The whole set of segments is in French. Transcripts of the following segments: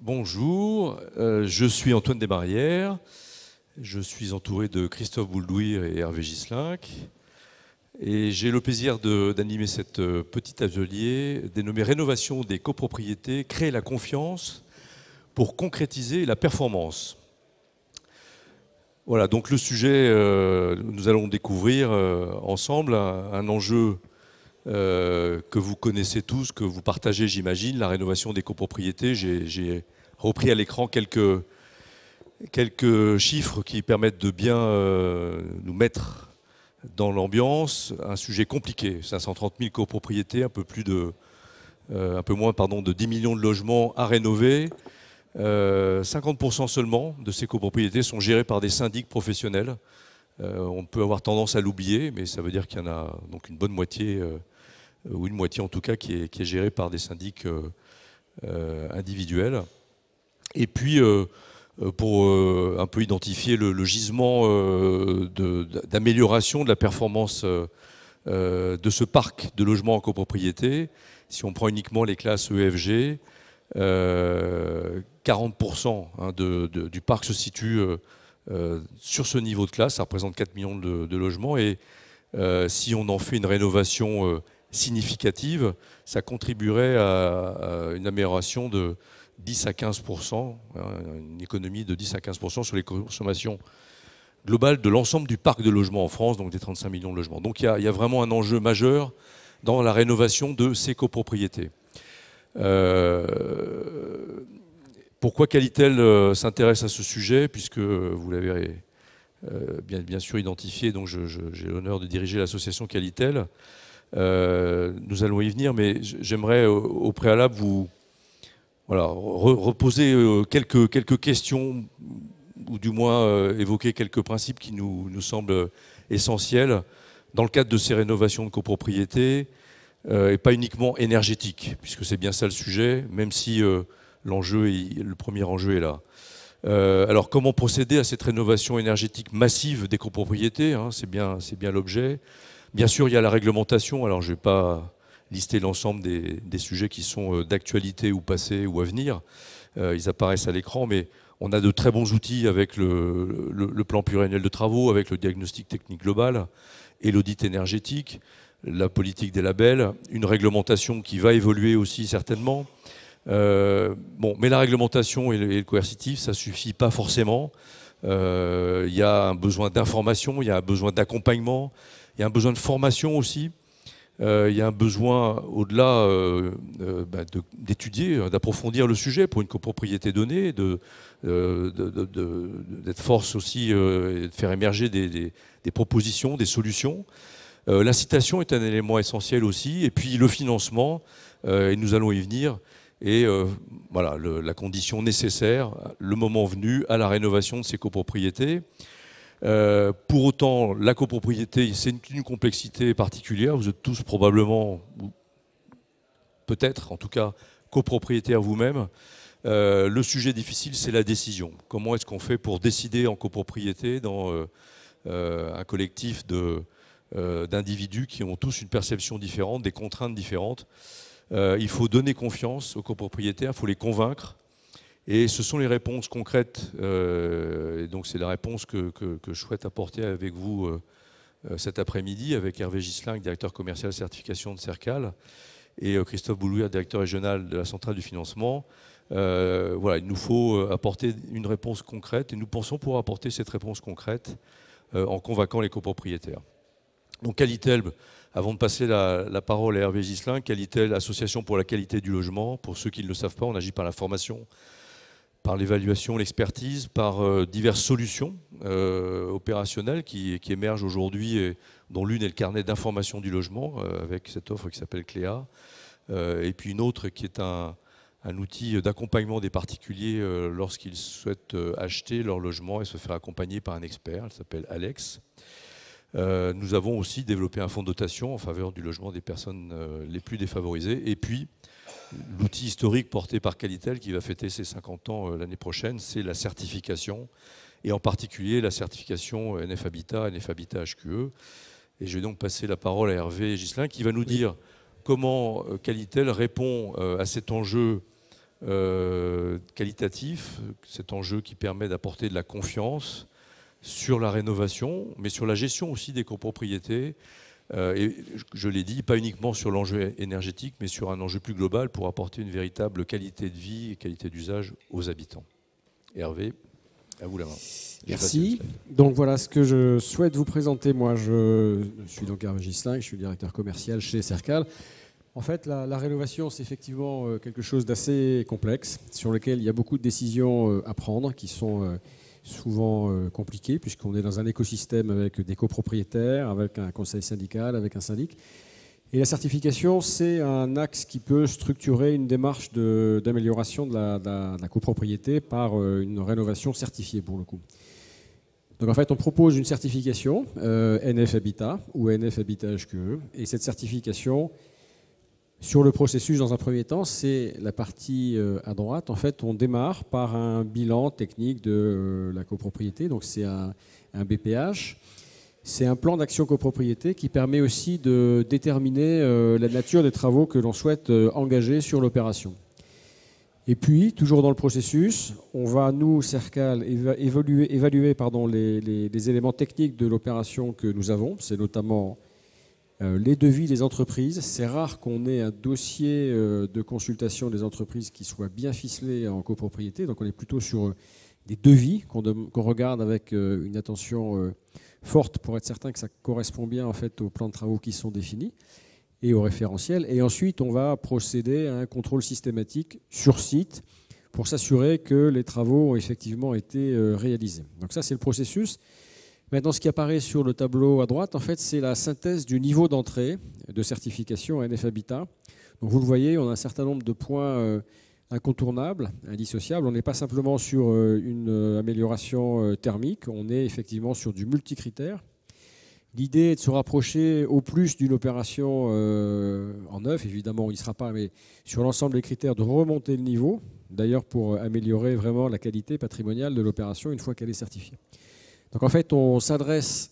Bonjour, je suis Antoine Desbarrières, je suis entouré de Christophe Bouldouir et Hervé Gislinck et j'ai le plaisir d'animer cette petit atelier dénommé Rénovation des copropriétés, créer la confiance pour concrétiser la performance. Voilà, donc le sujet, nous allons découvrir ensemble un enjeu que vous connaissez tous, que vous partagez, j'imagine, la rénovation des copropriétés. J'ai repris à l'écran quelques chiffres qui permettent de bien nous mettre dans l'ambiance. Un sujet compliqué, 530 000 copropriétés, un peu moins de 10 millions de logements à rénover. 50% seulement de ces copropriétés sont gérées par des syndics professionnels. On peut avoir tendance à l'oublier, mais ça veut dire qu'il y en a donc une bonne moitié, ou une moitié en tout cas, qui est gérée par des syndics individuels. Et puis, pour un peu identifier le gisement d'amélioration de la performance de ce parc de logements en copropriété, si on prend uniquement les classes EFG, 40% du parc se situe sur ce niveau de classe, ça représente 4 millions de logements, et si on en fait une rénovation significative, ça contribuerait à une amélioration de 10 à 15%, une économie de 10 à 15% sur les consommations globales de l'ensemble du parc de logements en France, donc des 35 millions de logements. Donc il y a vraiment un enjeu majeur dans la rénovation de ces copropriétés. Pourquoi Qualitel s'intéresse à ce sujet, puisque vous l'avez bien sûr identifié, donc j'ai l'honneur de diriger l'association Qualitel. Nous allons y venir, mais j'aimerais au préalable vous reposer quelques questions, ou du moins évoquer quelques principes qui nous semblent essentiels dans le cadre de ces rénovations de copropriété, et pas uniquement énergétiques, puisque c'est bien ça le sujet, même si le premier enjeu est là. Alors comment procéder à cette rénovation énergétique massive des copropriétés, hein, c'est bien l'objet. Bien sûr, il y a la réglementation. Alors, je ne vais pas lister l'ensemble des sujets qui sont d'actualité ou passés ou à venir. Ils apparaissent à l'écran, mais on a de très bons outils avec le plan pluriannuel de travaux, avec le diagnostic technique global et l'audit énergétique, la politique des labels, une réglementation qui va évoluer aussi certainement. Mais la réglementation et le coercitif, ça ne suffit pas forcément. Il y a un besoin d'information, il y a un besoin d'accompagnement, il y a un besoin de formation aussi. Il y a un besoin, au-delà d'étudier, d'approfondir le sujet pour une copropriété donnée, d'être force aussi et de faire émerger des propositions, des solutions. L'incitation est un élément essentiel aussi. Et puis le financement, et nous allons y venir, et la condition nécessaire, le moment venu, à la rénovation de ces copropriétés. Pour autant, la copropriété, c'est une complexité particulière. Vous êtes tous probablement, ou peut-être en tout cas, copropriétaires vous-même. Le sujet difficile, c'est la décision. Comment est-ce qu'on fait pour décider en copropriété dans un collectif d'individus qui ont tous une perception différente, des contraintes différentes. Il faut donner confiance aux copropriétaires, il faut les convaincre. Et ce sont les réponses concrètes, et donc c'est la réponse que je souhaite apporter avec vous cet après-midi, avec Hervé Gislinck, directeur commercial certification de Cercal, et Christophe Boulouir, directeur régional de la centrale du financement. Il nous faut apporter une réponse concrète, et nous pensons pouvoir apporter cette réponse concrète en convainquant les copropriétaires. Donc Qualitel, avant de passer la parole à Hervé Gislinck, Qualitel, Association pour la qualité du logement. Pour ceux qui ne le savent pas, on agit par la formation, par l'évaluation, l'expertise, par diverses solutions opérationnelles qui émergent aujourd'hui, et dont l'une est le carnet d'information du logement, avec cette offre qui s'appelle Cléa, et puis une autre qui est un outil d'accompagnement des particuliers lorsqu'ils souhaitent acheter leur logement et se faire accompagner par un expert, elle s'appelle Alex. Nous avons aussi développé un fonds de dotation en faveur du logement des personnes les plus défavorisées, et puis l'outil historique porté par Qualitel qui va fêter ses 50 ans l'année prochaine, c'est la certification, et en particulier la certification NF Habitat, NF Habitat HQE. Et je vais donc passer la parole à Hervé Gislinck qui va nous dire comment Qualitel répond à cet enjeu qualitatif, cet enjeu qui permet d'apporter de la confiance sur la rénovation, mais sur la gestion aussi des copropriétés. Et je l'ai dit, pas uniquement sur l'enjeu énergétique, mais sur un enjeu plus global pour apporter une véritable qualité de vie et qualité d'usage aux habitants. Hervé, à vous la main. Merci. Donc voilà ce que je souhaite vous présenter. Moi, je suis donc Hervé Ghislain, je suis directeur commercial chez Cercal. En fait, la rénovation, c'est effectivement quelque chose d'assez complexe, sur lequel il y a beaucoup de décisions à prendre, qui sont souvent compliquées, puisqu'on est dans un écosystème avec des copropriétaires, avec un conseil syndical, avec un syndic. Et la certification, c'est un axe qui peut structurer une démarche d'amélioration de la copropriété par une rénovation certifiée, pour le coup. Donc en fait, on propose une certification NF Habitat ou NF Habitat HQE, et cette certification, sur le processus, dans un premier temps, c'est la partie à droite. En fait, on démarre par un bilan technique de la copropriété. Donc, c'est un BPH. C'est un plan d'action copropriété qui permet aussi de déterminer la nature des travaux que l'on souhaite engager sur l'opération. Et puis, toujours dans le processus, on va, nous, Cercal, évaluer les éléments techniques de l'opération que nous avons. C'est notamment les devis des entreprises. C'est rare qu'on ait un dossier de consultation des entreprises qui soit bien ficelé en copropriété. Donc on est plutôt sur des devis qu'on regarde avec une attention forte pour être certain que ça correspond bien en fait aux plans de travaux qui sont définis et au référentiel. Et ensuite, on va procéder à un contrôle systématique sur site pour s'assurer que les travaux ont effectivement été réalisés. Donc ça, c'est le processus. Maintenant, ce qui apparaît sur le tableau à droite, en fait, c'est la synthèse du niveau d'entrée de certification NF Habitat. Donc, vous le voyez, on a un certain nombre de points incontournables, indissociables. On n'est pas simplement sur une amélioration thermique, on est effectivement sur du multicritère. L'idée est de se rapprocher au plus d'une opération en neuf. Évidemment, on n'y sera pas, mais sur l'ensemble des critères, de remonter le niveau, d'ailleurs pour améliorer vraiment la qualité patrimoniale de l'opération une fois qu'elle est certifiée. Donc en fait, on s'adresse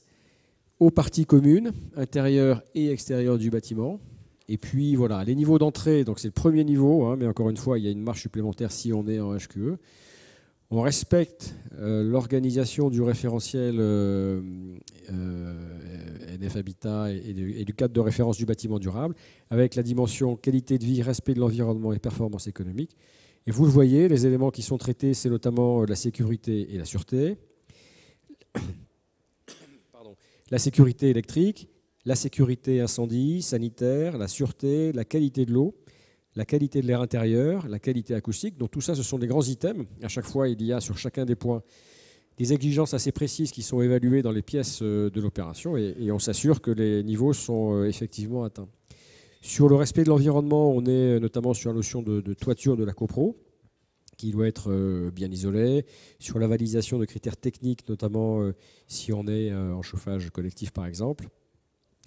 aux parties communes, intérieures et extérieures du bâtiment. Et puis voilà, les niveaux d'entrée, donc c'est le premier niveau, hein, mais encore une fois, il y a une marche supplémentaire si on est en HQE. On respecte l'organisation du référentiel NF Habitat et du cadre de référence du bâtiment durable, avec la dimension qualité de vie, respect de l'environnement et performance économique. Et vous le voyez, les éléments qui sont traités, c'est notamment la sécurité et la sûreté, la sécurité électrique, la sécurité incendie, sanitaire, la sûreté, la qualité de l'eau, la qualité de l'air intérieur, la qualité acoustique. Donc tout ça, ce sont des grands items. À chaque fois, il y a sur chacun des points des exigences assez précises qui sont évaluées dans les pièces de l'opération et on s'assure que les niveaux sont effectivement atteints. Sur le respect de l'environnement, on est notamment sur la notion de toiture de la copro, qui doit être bien isolé, sur la validation de critères techniques, notamment si on est en chauffage collectif par exemple,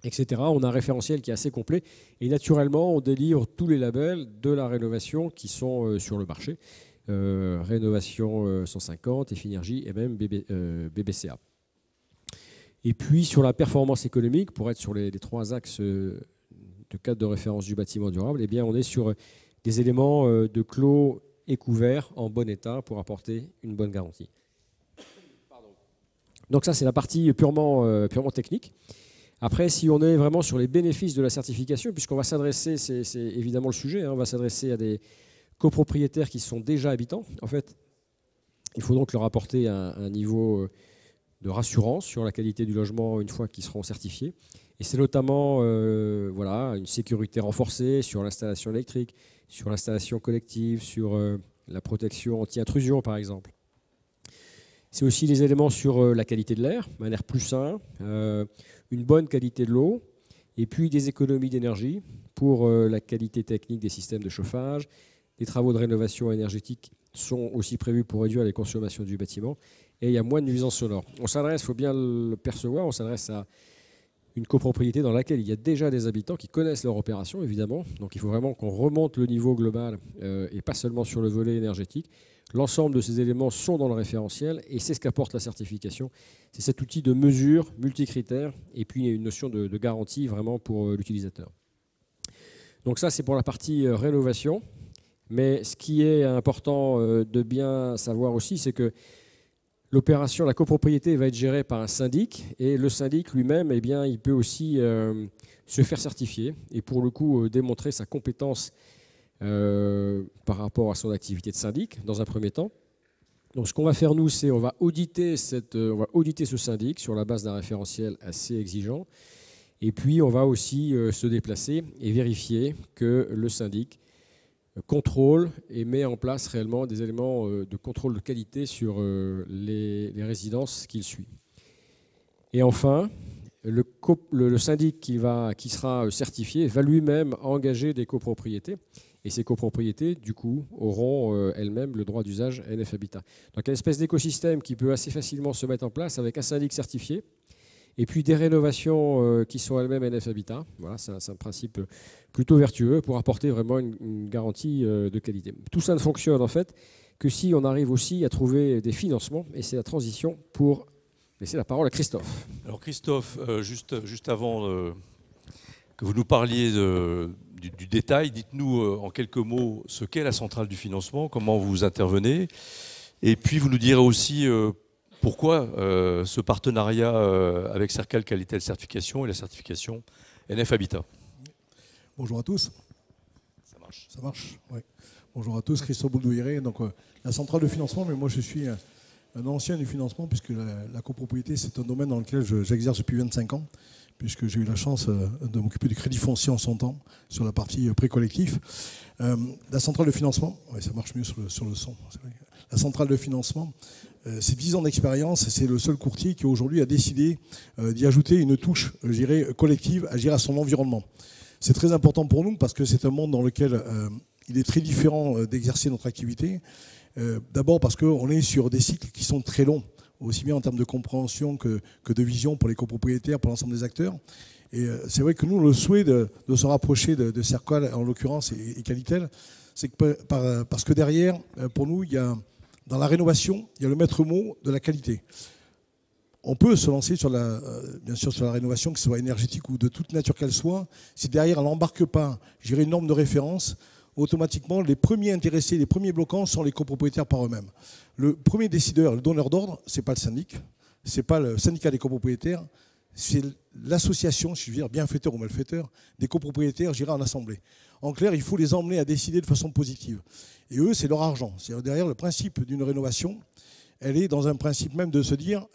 etc. On a un référentiel qui est assez complet et naturellement on délivre tous les labels de la rénovation qui sont sur le marché, Rénovation 150, Effinergie et même BBCA. Et puis sur la performance économique, pour être sur les trois axes de cadre de référence du bâtiment durable, eh bien on est sur des éléments de clos et couvert en bon état pour apporter une bonne garantie. Donc ça, c'est la partie purement technique. Après, si on est vraiment sur les bénéfices de la certification, puisqu'on va s'adresser, c'est évidemment le sujet, hein, on va s'adresser à des copropriétaires qui sont déjà habitants. En fait, il faut donc leur apporter un niveau de rassurance sur la qualité du logement une fois qu'ils seront certifiés. Et c'est notamment voilà, une sécurité renforcée sur l'installation électrique, sur l'installation collective, sur la protection anti-intrusion par exemple. C'est aussi les éléments sur la qualité de l'air, un air plus sain, une bonne qualité de l'eau, et puis des économies d'énergie pour la qualité technique des systèmes de chauffage. Des travaux de rénovation énergétique sont aussi prévus pour réduire les consommations du bâtiment, et il y a moins de nuisances sonores. On s'adresse, il faut bien le percevoir, on s'adresse à une copropriété dans laquelle il y a déjà des habitants qui connaissent leur opération, évidemment. Donc il faut vraiment qu'on remonte le niveau global et pas seulement sur le volet énergétique. L'ensemble de ces éléments sont dans le référentiel et c'est ce qu'apporte la certification. C'est cet outil de mesure multicritères et puis une notion de garantie vraiment pour l'utilisateur. Donc ça, c'est pour la partie rénovation. Mais ce qui est important de bien savoir aussi, c'est que l'opération, la copropriété va être gérée par un syndic et le syndic lui-même, eh bien, il peut aussi se faire certifier et pour le coup démontrer sa compétence par rapport à son activité de syndic dans un premier temps. Donc ce qu'on va faire nous, c'est on va auditer ce syndic sur la base d'un référentiel assez exigeant et puis on va aussi se déplacer et vérifier que le syndic contrôle et met en place réellement des éléments de contrôle de qualité sur les résidences qu'il suit. Et enfin, le syndic qui sera certifié va lui-même engager des copropriétés. Et ces copropriétés, du coup, auront elles-mêmes le droit d'usage NF Habitat. Donc, une espèce d'écosystème qui peut assez facilement se mettre en place avec un syndic certifié et puis des rénovations qui sont elles-mêmes NF Habitat. Voilà, c'est un principe plutôt vertueux pour apporter vraiment une garantie de qualité. Tout ça ne fonctionne en fait que si on arrive aussi à trouver des financements. Et c'est la transition pour laisser la parole à Christophe. Alors Christophe, juste avant que vous nous parliez du détail, dites-nous en quelques mots ce qu'est la centrale du financement, comment vous intervenez, et puis vous nous direz aussi pourquoi ce partenariat avec Sercal Qualité Certification et la certification NF Habitat. Bonjour à tous. Ça marche. Ça marche, oui. Bonjour à tous, Christophe Boudouiré. Donc la centrale de financement, mais moi je suis un ancien du financement puisque la copropriété c'est un domaine dans lequel j'exerce depuis 25 ans puisque j'ai eu la chance de m'occuper du crédit foncier en son temps sur la partie pré-collectif. La centrale de financement, ouais, ça marche mieux sur le son. La centrale de financement, c'est 10 ans d'expérience et c'est le seul courtier qui aujourd'hui a décidé d'y ajouter une touche, je dirais, collective à son environnement. C'est très important pour nous parce que c'est un monde dans lequel il est très différent d'exercer notre activité. D'abord parce qu'on est sur des cycles qui sont très longs, aussi bien en termes de compréhension que de vision pour les copropriétaires, pour l'ensemble des acteurs. Et c'est vrai que nous, le souhait de se rapprocher de Sercal, en l'occurrence, et Qualitel, c'est que parce que derrière, pour nous, il y a, dans la rénovation, il y a le maître mot de la qualité. On peut se lancer bien sûr sur la rénovation, que ce soit énergétique ou de toute nature qu'elle soit. Si derrière, elle n'embarque pas, je dirais, une norme de référence, automatiquement, les premiers intéressés, les premiers bloquants sont les copropriétaires par eux-mêmes. Le premier décideur, le donneur d'ordre, ce n'est pas le syndic, ce n'est pas le syndicat des copropriétaires, c'est l'association, je veux dire bienfaiteur ou malfaiteur, des copropriétaires, j'irai en assemblée. En clair, il faut les emmener à décider de façon positive. Et eux, c'est leur argent. C'est derrière le principe d'une rénovation, elle est dans un principe même de se dire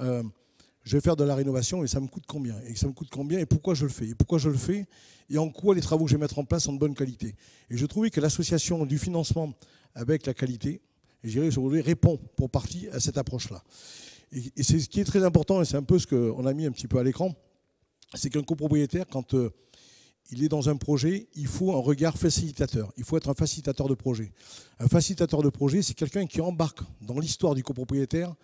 je vais faire de la rénovation et ça me coûte combien ? Et ça me coûte combien et pourquoi je le fais ? Et pourquoi je le fais ? Et en quoi les travaux que je vais mettre en place sont de bonne qualité ? Et je trouvais que l'association du financement avec la qualité, je dirais aujourd'hui, répond pour partie à cette approche-là. Et c'est ce qui est très important, et c'est un peu ce qu'on a mis un petit peu à l'écran, c'est qu'un copropriétaire, quand il est dans un projet, il faut un regard facilitateur. Il faut être un facilitateur de projet. Un facilitateur de projet, c'est quelqu'un qui embarque dans l'histoire du copropriétaire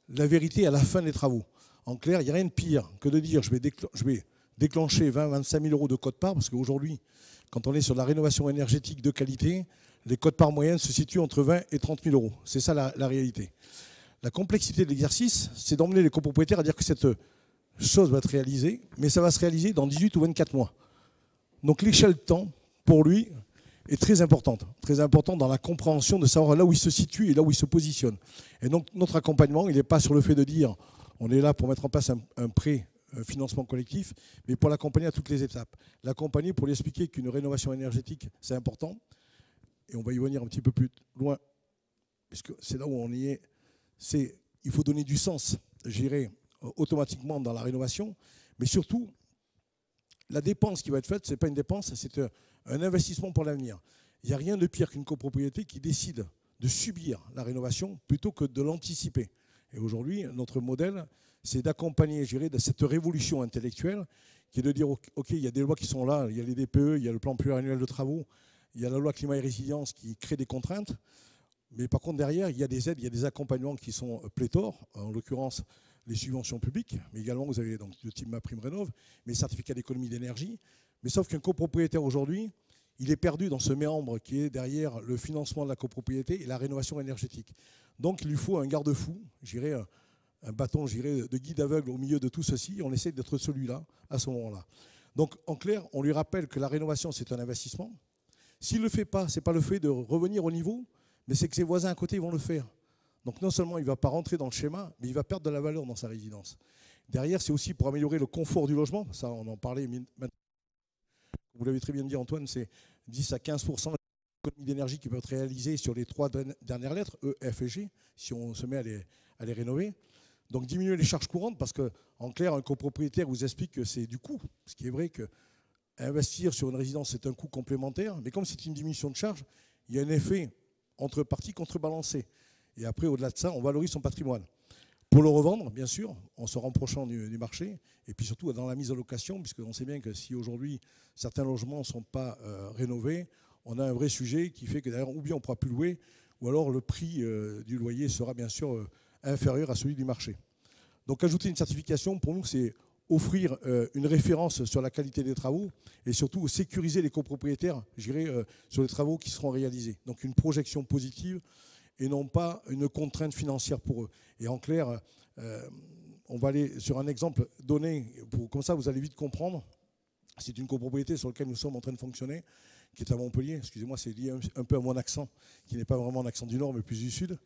la vérité à la fin des travaux. En clair, il n'y a rien de pire que de dire je vais déclencher 20-25 000 euros de quote-part, parce qu'aujourd'hui, quand on est sur la rénovation énergétique de qualité, les quotes-part moyennes se situent entre 20 et 30 000 euros. C'est ça la réalité. La complexité de l'exercice, c'est d'emmener les copropriétaires à dire que cette chose va être réalisée, mais ça va se réaliser dans 18 ou 24 mois. Donc l'échelle de temps, pour lui, est très importante dans la compréhension de savoir là où il se situe et là où il se positionne. Et donc notre accompagnement, il n'est pas sur le fait de dire on est là pour mettre en place un pré-financement collectif, mais pour l'accompagner à toutes les étapes. L'accompagner pour lui expliquer qu'une rénovation énergétique, c'est important, et on va y venir un petit peu plus loin, puisque c'est là où on y est. Il faut donner du sens, je dirais, automatiquement dans la rénovation, mais surtout, la dépense qui va être faite, ce n'est pas une dépense, c'est un investissement pour l'avenir. Il n'y a rien de pire qu'une copropriété qui décide de subir la rénovation plutôt que de l'anticiper. Et aujourd'hui, notre modèle, c'est d'accompagner, je dirais, de cette révolution intellectuelle qui est de dire, OK, il y a des lois qui sont là, il y a les DPE, il y a le plan pluriannuel de travaux, il y a la loi climat et résilience qui crée des contraintes. Mais par contre, derrière, il y a des aides, il y a des accompagnements qui sont pléthores, en l'occurrence les subventions publiques, mais également vous avez donc le type MaPrimeRénov', mais les certificats d'économie d'énergie. Mais sauf qu'un copropriétaire aujourd'hui, il est perdu dans ce méandre qui est derrière le financement de la copropriété et la rénovation énergétique. Donc il lui faut un garde-fou, j'irais un bâton de guide aveugle au milieu de tout ceci. On essaie d'être celui-là à ce moment-là. Donc en clair, on lui rappelle que la rénovation, c'est un investissement. S'il ne le fait pas, ce n'est pas le fait de revenir au niveau, mais c'est que ses voisins à côté vont le faire. Donc non seulement il ne va pas rentrer dans le schéma, mais il va perdre de la valeur dans sa résidence. Derrière, c'est aussi pour améliorer le confort du logement. Ça, on en parlait maintenant. Vous l'avez très bien dit, Antoine, c'est 10 à 15% d'énergie qui peut être réalisée sur les 3 dernières lettres, E, F et G, si on se met à les rénover. Donc diminuer les charges courantes, parce qu'en clair, un copropriétaire vous explique que c'est du coût. Ce qui est vrai qu'investir sur une résidence, c'est un coût complémentaire. Mais comme c'est une diminution de charges, il y a un effet entre parties contrebalancé. Et après, au-delà de ça, on valorise son patrimoine. Pour le revendre, bien sûr, en se rapprochant du marché, et puis surtout dans la mise en location, puisqu'on sait bien que si aujourd'hui certains logements ne sont pas rénovés, on a un vrai sujet qui fait que d'ailleurs, ou bien on ne pourra plus louer, ou alors le prix du loyer sera bien sûr inférieur à celui du marché. Donc ajouter une certification, pour nous, c'est offrir une référence sur la qualité des travaux et surtout sécuriser les copropriétaires, je dirais, sur les travaux qui seront réalisés. Donc une projection positive et non pas une contrainte financière pour eux. Et en clair, on va aller sur un exemple donné, comme ça vous allez vite comprendre. C'est une copropriété sur laquelle nous sommes en train de fonctionner, qui est à Montpellier. Excusez-moi, c'est lié un peu à mon accent, qui n'est pas vraiment un accent du Nord, mais plus du Sud.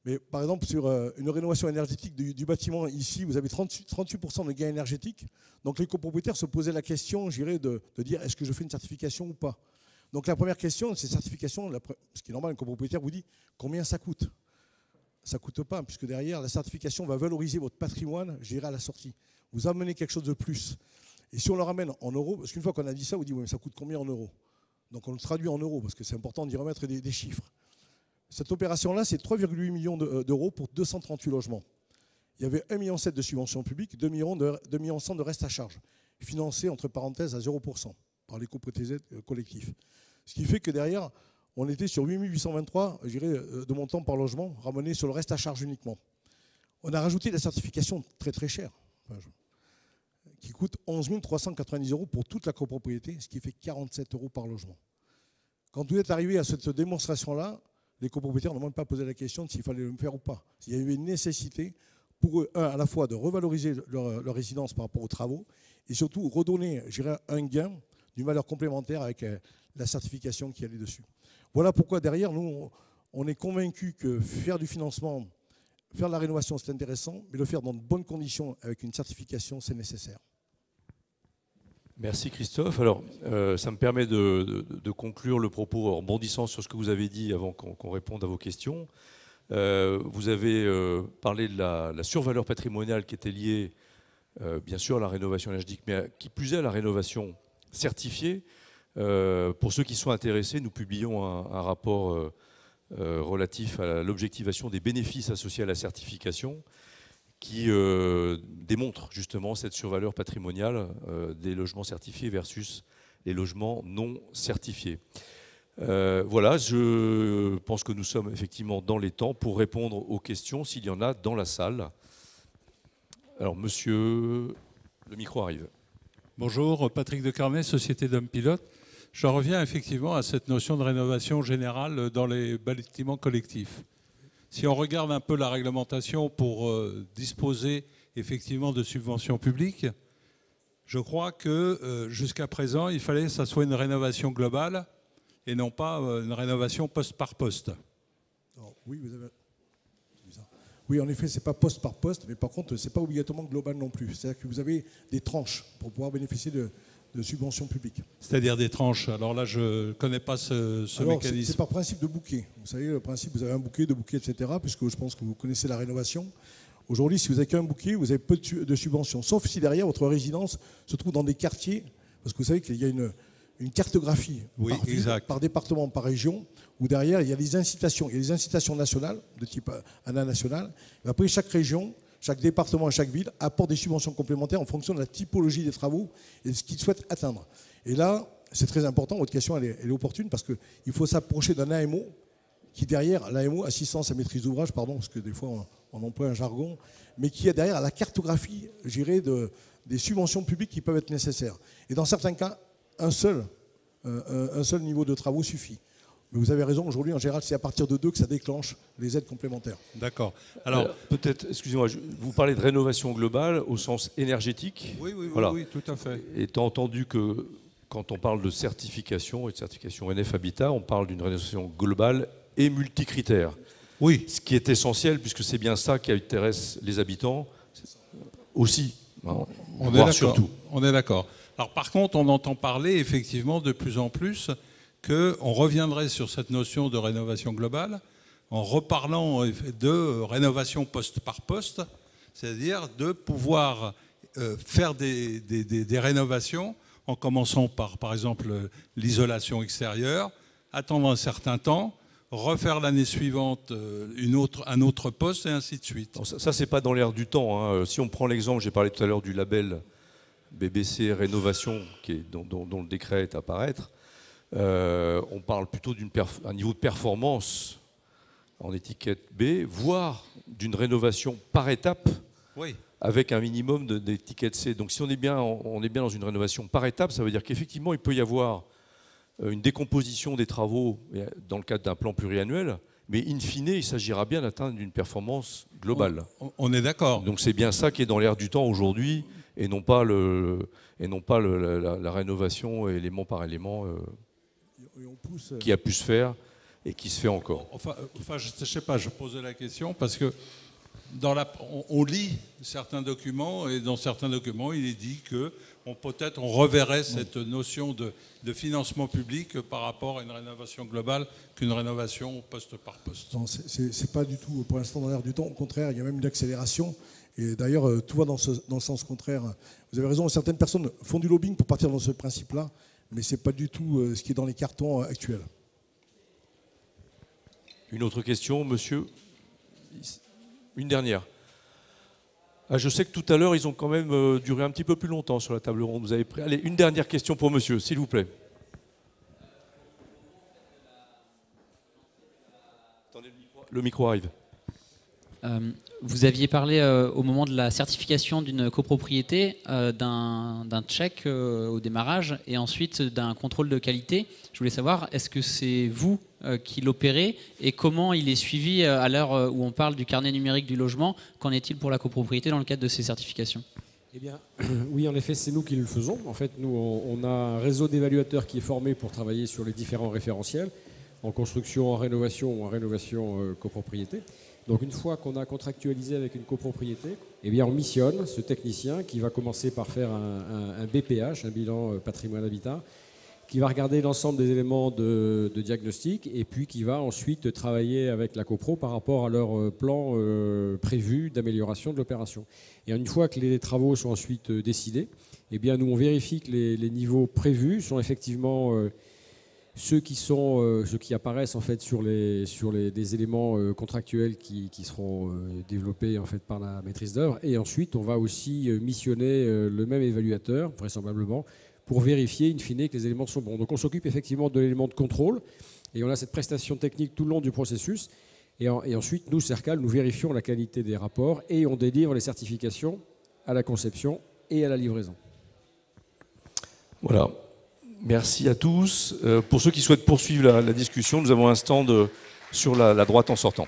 Mais par exemple, sur une rénovation énergétique du bâtiment, ici, vous avez 38% de gains énergétiques. Donc les copropriétaires se posaient la question, je dirais, de dire est-ce que je fais une certification ou pas. Donc la première question, c'est certification. Ce qui est normal, un copropriétaire vous dit combien ça coûte. Ça ne coûte pas, puisque derrière, la certification va valoriser votre patrimoine, je dirais, à la sortie. Vous amenez quelque chose de plus. Et si on le ramène en euros, parce qu'une fois qu'on a dit ça, vous dites oui, mais ça coûte combien en euros? Donc on le traduit en euros, parce que c'est important d'y remettre des chiffres. Cette opération-là, c'est 3,8 millions d'euros pour 238 logements. Il y avait 1,7 million de subventions publiques, 2,1 millions de reste à charge, financé entre parenthèses à 0% par les copropriétaires collectifs. Ce qui fait que derrière, on était sur 8 823 je dirais, de montant par logement, ramené sur le reste à charge uniquement. On a rajouté la certification très très chère, qui coûte 11 390 euros pour toute la copropriété, ce qui fait 47 euros par logement. Quand vous êtes arrivé à cette démonstration-là, les copropriétaires n'ont même pas posé la question de s'il fallait le faire ou pas. Il y avait une nécessité pour eux, à la fois de revaloriser leur résidence par rapport aux travaux et surtout redonner, je dirais, un gain d'une valeur complémentaire avec la certification qui allait dessus. Voilà pourquoi derrière, nous, on est convaincus que faire du financement, faire de la rénovation, c'est intéressant, mais le faire dans de bonnes conditions avec une certification, c'est nécessaire. Merci Christophe. Alors, ça me permet de conclure le propos en rebondissant sur ce que vous avez dit avant qu'on réponde à vos questions. Vous avez parlé de la survaleur patrimoniale qui était liée, bien sûr, à la rénovation énergétique, mais qui plus est à la rénovation certifiée. Pour ceux qui sont intéressés, nous publions un rapport relatif à l'objectivation des bénéfices associés à la certification, qui démontre justement cette survaleur patrimoniale des logements certifiés versus les logements non certifiés. Voilà, je pense que nous sommes effectivement dans les temps pour répondre aux questions s'il y en a dans la salle. Alors, monsieur, le micro arrive. Bonjour, Patrick de Carmet, Société d'Hommes Pilotes. Je reviens effectivement à cette notion de rénovation générale dans les bâtiments collectifs. Si on regarde un peu la réglementation pour disposer effectivement de subventions publiques, je crois que jusqu'à présent, il fallait que ça soit une rénovation globale et non pas une rénovation poste par poste. Alors, oui, oui, en effet, ce n'est pas poste par poste, mais par contre, ce n'est pas obligatoirement global non plus. C'est-à-dire que vous avez des tranches pour pouvoir bénéficier de subventions publiques. C'est-à-dire des tranches. Alors là, je ne connais pas ce mécanisme. C'est par principe de bouquet. Vous savez, le principe, vous avez un bouquet, deux bouquets, etc., puisque je pense que vous connaissez la rénovation. Aujourd'hui, si vous n'avez qu'un bouquet, vous avez peu de subventions, sauf si derrière, votre résidence se trouve dans des quartiers, parce que vous savez qu'il y a une cartographie par ville, par département, par région, où derrière, il y a des incitations. Il y a des incitations nationales, de type ANA national. Et après, chaque région, chaque département et chaque ville apporte des subventions complémentaires en fonction de la typologie des travaux et de ce qu'ils souhaitent atteindre. Et là, c'est très important, votre question elle est opportune, parce qu'il faut s'approcher d'un AMO qui derrière, l'AMO, assistance à maîtrise d'ouvrage, pardon, parce que des fois on emploie un jargon, mais qui est derrière la cartographie, je dirais, des subventions publiques qui peuvent être nécessaires. Et dans certains cas, un seul niveau de travaux suffit. Mais vous avez raison, aujourd'hui, en général, c'est à partir de 2 que ça déclenche les aides complémentaires. D'accord. Alors, peut-être, excusez-moi, vous parlez de rénovation globale au sens énergétique. Oui, voilà. oui, tout à fait. Étant entendu que quand on parle de certification et de certification NF Habitat, on parle d'une rénovation globale et multicritère. Oui. Ce qui est essentiel, puisque c'est bien ça qui intéresse les habitants aussi, voire surtout. On est d'accord. Alors par contre, on entend parler effectivement de plus en plus qu'on reviendrait sur cette notion de rénovation globale en reparlant de rénovation poste par poste, c'est-à-dire de pouvoir faire des rénovations en commençant par exemple, l'isolation extérieure, attendre un certain temps, refaire l'année suivante un autre poste et ainsi de suite. Non, ça c'est pas dans l'air du temps, hein. Si on prend l'exemple, j'ai parlé tout à l'heure du label BBC Rénovation dont le décret est à paraître, on parle plutôt d'un niveau de performance en étiquette B, voire d'une rénovation par étape, oui, avec un minimum d'étiquette C. Donc si on est bien dans une rénovation par étape, ça veut dire qu'effectivement il peut y avoir une décomposition des travaux dans le cadre d'un plan pluriannuel, mais in fine, il s'agira bien d'atteindre une performance globale. On est d'accord. Donc c'est bien ça qui est dans l'air du temps aujourd'hui, et non pas la rénovation élément par élément qui a pu se faire et qui se fait encore. Enfin je ne sais pas, je posais la question parce que on lit certains documents et dans certains documents, il est dit que peut-être on reverrait cette notion de financement public par rapport à une rénovation globale qu'une rénovation poste par poste. Non, c'est pas du tout pour l'instant dans l'air du temps. Au contraire, il y a même une accélération. Et d'ailleurs, tout va dans le sens contraire. Vous avez raison, certaines personnes font du lobbying pour partir dans ce principe-là, mais ce n'est pas du tout ce qui est dans les cartons actuels. Une autre question, monsieur? Une dernière. Ah, je sais que tout à l'heure, ils ont quand même duré un petit peu plus longtemps sur la table ronde. Vous avez pris... Allez, une dernière question pour monsieur, s'il vous plaît. Attendez, le micro arrive. Vous aviez parlé au moment de la certification d'une copropriété d'un check au démarrage et ensuite d'un contrôle de qualité. Je voulais savoir, est-ce que c'est vous qui l'opérez et comment il est suivi à l'heure où on parle du carnet numérique du logement? Qu'en est-il pour la copropriété dans le cadre de ces certifications? Eh bien, oui, en effet, c'est nous qui le faisons. En fait, nous, on a un réseau d'évaluateurs qui est formé pour travailler sur les différents référentiels, en construction, en rénovation ou en rénovation copropriété. Donc une fois qu'on a contractualisé avec une copropriété, eh bien on missionne ce technicien qui va commencer par faire un BPH, un bilan patrimoine habitat, qui va regarder l'ensemble des éléments de diagnostic et puis qui va ensuite travailler avec la copro par rapport à leur plan prévu d'amélioration de l'opération. Et une fois que les travaux sont ensuite décidés, eh bien nous on vérifie que les niveaux prévus sont effectivement ceux qui apparaissent en fait sur des éléments contractuels qui seront développés en fait par la maîtrise d'œuvre. Et ensuite, on va aussi missionner le même évaluateur, vraisemblablement, pour vérifier in fine que les éléments sont bons. Donc on s'occupe effectivement de l'élément de contrôle et on a cette prestation technique tout le long du processus. Et ensuite, nous, Sercal, nous vérifions la qualité des rapports et on délivre les certifications à la conception et à la livraison. Voilà. Merci à tous. Pour ceux qui souhaitent poursuivre la discussion, nous avons un stand sur la droite en sortant.